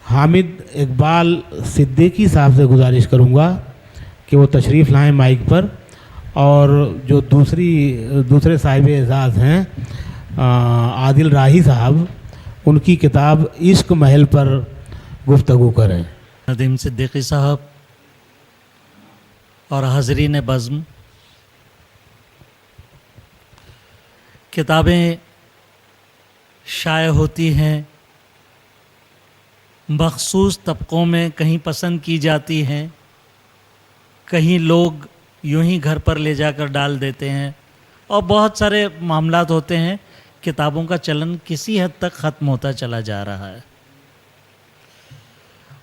हामिद इकबाल सिद्दीकी साहब से गुजारिश करूंगा कि वो तशरीफ़ लाएं माइक पर, और जो दूसरे साहिब एजाज़ हैं आदिल राही साहब, उनकी किताब इश्क महल पर गुफ्तगू करें। नदीम सिद्दीकी साहब और हाज़रीन बज़्म, किताबें शाये होती हैं, मखसूस तबक़ों में कहीं पसंद की जाती हैं, कहीं लोग यूं ही घर पर ले जाकर डाल देते हैं, और बहुत सारे मामलात होते हैं। किताबों का चलन किसी हद तक ख़त्म होता चला जा रहा है,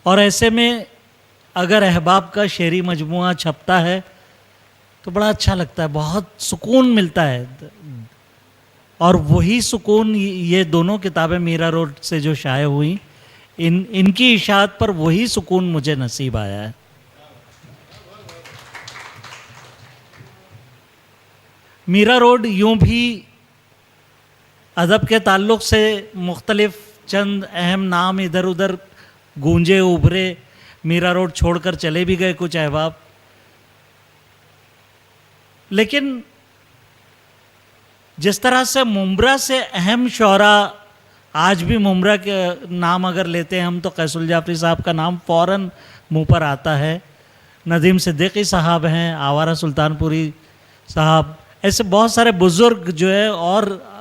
और ऐसे में अगर अहबाब का शेरी मजमुआ छपता है तो बड़ा अच्छा लगता है, बहुत सुकून मिलता है। और वही सुकून ये दोनों किताबें मीरा रोड से जो शाये हुई, इनकी इशाअत पर वही सुकून मुझे नसीब आया है। मीरा रोड यूं भी अदब के ताल्लुक़ से मुख्तलिफ चंद अहम नाम इधर उधर गूंजे उभरे, मीरा रोड छोड़कर चले भी गए कुछ अहबाब, लेकिन जिस तरह से मुंब्रा से अहम शौरा आज भी मुंब्रा के नाम अगर लेते हैं हम तो कैसुल जाफरी साहब का नाम फ़ौरन मुंह पर आता है। नदीम सिद्दीकी साहब हैं, आवारा सुल्तानपुरी साहब, ऐसे बहुत सारे बुज़ुर्ग जो है, और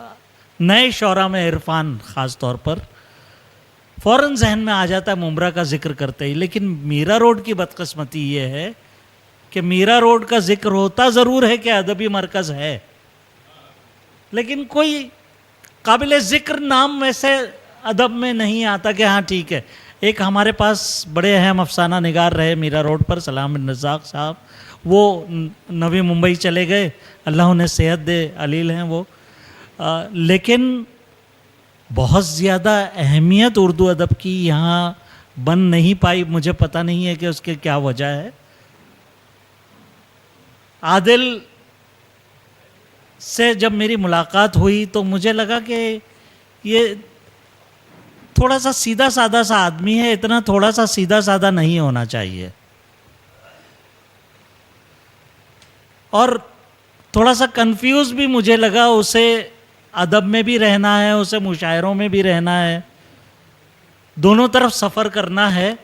नए शौरा में इरफान ख़ास तौर पर फ़ौरन जहन में आ जाता है मुंब्रा का जिक्र करते ही। लेकिन मीरा रोड की बदकिस्मती ये है कि मीरा रोड का जिक्र होता ज़रूर है कि अदबी मरकज़ है, लेकिन कोई काबिल ज़िक्र नाम वैसे अदब में नहीं आता कि हाँ ठीक है। एक हमारे पास बड़े अहम अफसाना निगार रहे मीरा रोड पर, सलाम बिन रज़ाक साहब, वो नवी मुंबई चले गए, अल्लाह उन्हें सेहत दे, अलील हैं वो। लेकिन बहुत ज़्यादा अहमियत उर्दू अदब की यहाँ बन नहीं पाई, मुझे पता नहीं है कि उसके क्या वजह है। आदिल से जब मेरी मुलाकात हुई तो मुझे लगा कि ये थोड़ा सा सीधा साधा सा आदमी है, इतना थोड़ा सा सीधा साधा नहीं होना चाहिए, और थोड़ा सा कंफ्यूज भी मुझे लगा। उसे अदब में भी रहना है, उसे मुशायरों में भी रहना है, दोनों तरफ सफ़र करना है,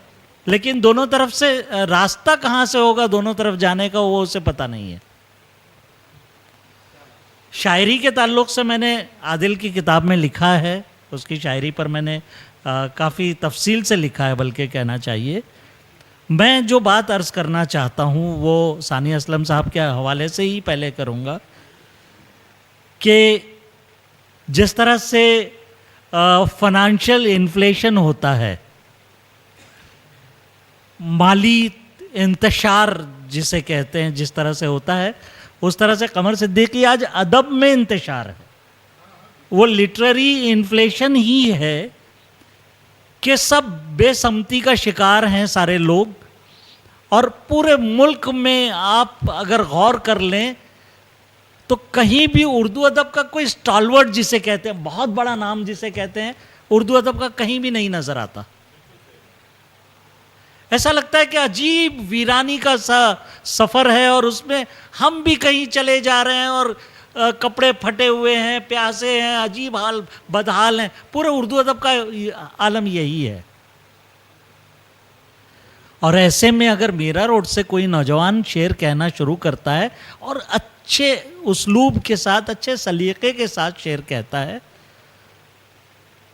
लेकिन दोनों तरफ से रास्ता कहाँ से होगा दोनों तरफ जाने का, वो उसे पता नहीं है। शायरी के ताल्लुक़ से मैंने आदिल की किताब में लिखा है, उसकी शायरी पर मैंने काफ़ी तफसील से लिखा है, बल्कि कहना चाहिए। मैं जो बात अर्ज़ करना चाहता हूँ वो सानी असलम साहब के हवाले से ही पहले करूँगा कि जिस तरह से फाइनेंशियल इन्फ्लेशन होता है, माली इंतशार जिसे कहते हैं, जिस तरह से होता है, उस तरह से कमर सिद्दीकी आज अदब में इंतशार है। वो लिटरेरी इन्फ्लेशन ही है कि सब बेसमती का शिकार हैं सारे लोग, और पूरे मुल्क में आप अगर गौर कर लें तो कहीं भी उर्दू अदब का कोई स्टॉलवर्ड जिसे कहते हैं, बहुत बड़ा नाम जिसे कहते हैं, उर्दू अदब का कहीं भी नहीं नज़र आता। ऐसा लगता है कि अजीब वीरानी का सफ़र है, और उसमें हम भी कहीं चले जा रहे हैं, और कपड़े फटे हुए हैं, प्यासे हैं, अजीब हाल बदहाल हैं। पूरे उर्दू अदब का आलम यही है। और ऐसे में अगर मीरा रोड से कोई नौजवान शेर कहना शुरू करता है और अच्छे उस्लूब के साथ, अच्छे सलीक़े के साथ शेर कहता है,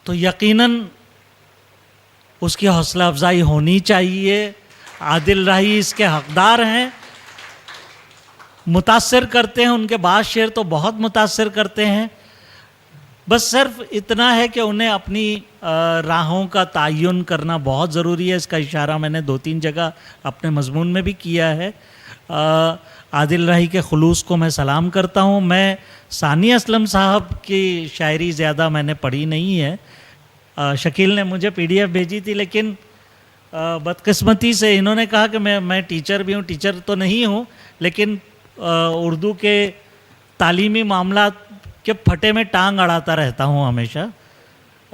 तो यकीनन उसकी हौसला अफजाई होनी चाहिए। आदिल राही इसके हकदार हैं, मुतासिर करते हैं, उनके बाद शेर तो बहुत मुतासिर करते हैं। बस सिर्फ इतना है कि उन्हें अपनी राहों का तयन करना बहुत ज़रूरी है। इसका इशारा मैंने 2-3 जगह अपने मजमून में भी किया है। आदिल राही के खुलूस को मैं सलाम करता हूँ। मैं सानी असलम साहब की शायरी ज़्यादा मैंने पढ़ी नहीं है, शकील ने मुझे PDF भेजी थी, लेकिन बदकिस्मती से इन्होंने कहा कि मैं टीचर भी हूँ, टीचर तो नहीं हूँ, लेकिन उर्दू के तालीमी मामला के फटे में टांग अड़ाता रहता हूँ हमेशा,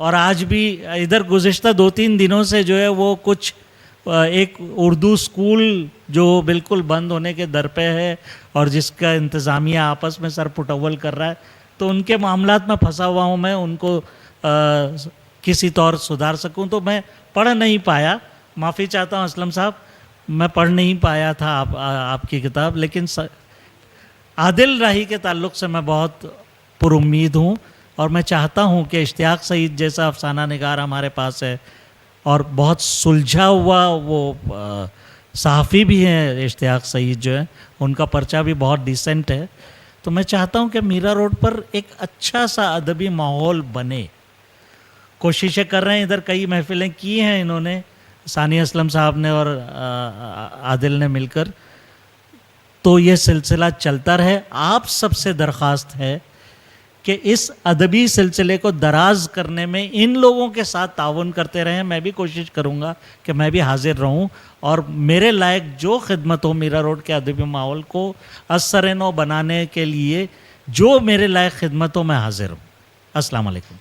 और आज भी इधर गुज़िश्ता 2-3 दिनों से जो है वो कुछ एक उर्दू स्कूल जो बिल्कुल बंद होने के दर पे है और जिसका इंतज़ामिया आपस में सर पुटअव्वल कर रहा है, तो उनके मामलात में फंसा हुआ हूँ मैं, उनको किसी तौर सुधार सकूँ। तो मैं पढ़ नहीं पाया, माफ़ी चाहता हूँ असलम साहब, मैं पढ़ नहीं पाया था आपकी किताब, लेकिन आदिल राही के ताल्लुक़ से मैं बहुत पुरुम्मीद हूँ और मैं चाहता हूँ कि इश्तियाक सईद जैसा अफसाना निगार हमारे पास है और बहुत सुलझा हुआ वो सहाफ़ी भी हैं इश्तियाक सईद जो है, उनका पर्चा भी बहुत डिसेंट है। तो मैं चाहता हूँ कि मीरा रोड पर एक अच्छा सा अदबी माहौल बने। कोशिशें कर रहे हैं, इधर कई महफ़िलें की हैं इन्होंने, सानिया असलम साहब ने और आदिल ने मिलकर, तो ये सिलसिला चलता रहे। आप सबसे दरख्वास्त है कि इस अदबी सिलसिले को दराज करने में इन लोगों के साथ ताउन करते रहें। मैं भी कोशिश करूँगा कि मैं भी हाजिर रहूँ और मेरे लायक जो खिदमत हो मीरा रोड के अदबी माहौल को असर-ए-नौ बनाने के लिए, जो मेरे लायक खिदमत हो मैं हाजिर हूँ। अस्सलाम वालेकुम।